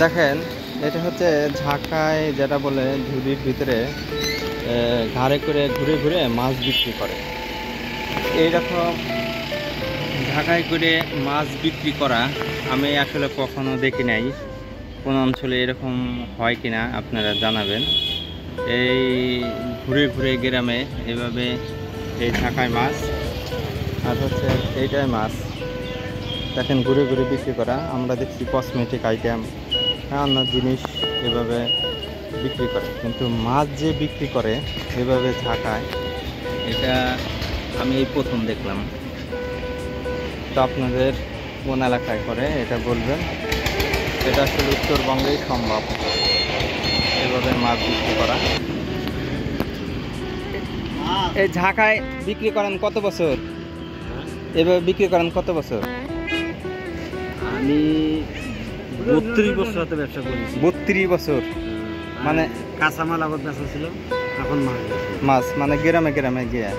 দেখেন, এটা হচ্ছে ঝাঁকায় যেটা বলে ঝুড়ির ভিতরে ঘাড়ে করে ঘুরে ঘুরে মাছ বিক্রি করে। এইরকম ঢাকায় করে মাছ বিক্রি করা আমি আসলে কখনো দেখি নাই। কোন অঞ্চলে এরকম হয় কিনা আপনারা জানাবেন। এই ঘুরে ঘুরে গ্রামে এভাবে এই ঢাকায় মাছ আর হচ্ছে এইটাই মাছ দেখেন ঘুরে ঘুরে বিক্রি করা। আমরা দেখছি কসমেটিক আইটেম, অন্য জিনিস এভাবে বিক্রি করে, কিন্তু মাছ যে বিক্রি করে এভাবে ঢাকায়, এটা আমি এই প্রথম দেখলাম। তো আপনাদের কোন এলাকায় করে এটা বলবেন। এটা আসলে উত্তরবঙ্গেই সম্ভব এভাবে মাছ বিক্রি করা। এই ঢাকায় বিক্রি করেন কত বছর? এভাবে বিক্রি করেন কত বছর? আমি 32 বছর হতে ব্যবসা করেছি। 32 বছর? মানে কাঁচামাল আগত বেচা ছিল, এখন মাছ মানে গ্রামে গ্রামে গিয়ে।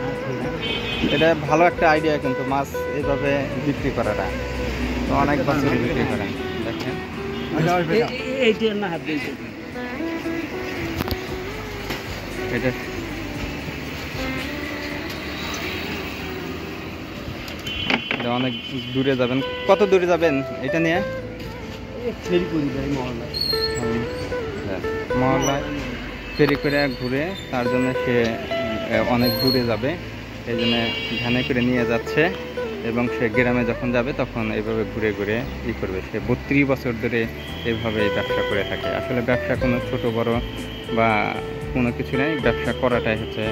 এটা ভালো একটা আইডিয়া, কিন্তু মাছ এইভাবে বিক্রি করাটা তো অনেক বছর বিক্রি করেন। দেখেন এইটার না হাত দিয়েছে এটা অনেক দূরে যাবেন। কত দূরে যাবেন এটা নিয়ে? ফেরি করে যায় মহল্লায়, মহল্লায় ফেরি করে ঘুরে, তার জন্য সে অনেক দূরে যাবে, এই জন্য ভ্যানে করে নিয়ে যাচ্ছে। এবং সে গ্রামে যখন যাবে তখন এইভাবে ঘুরে ঘুরে করবে। সে 32 বছর ধরে এইভাবে ব্যবসা করে থাকে। আসলে ব্যবসা কোনো ছোট বড় বা কোনো কিছু নেই, ব্যবসা করাটাই হচ্ছে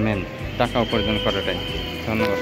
মেন, টাকা উপার্জন করাটাই। ধন্যবাদ।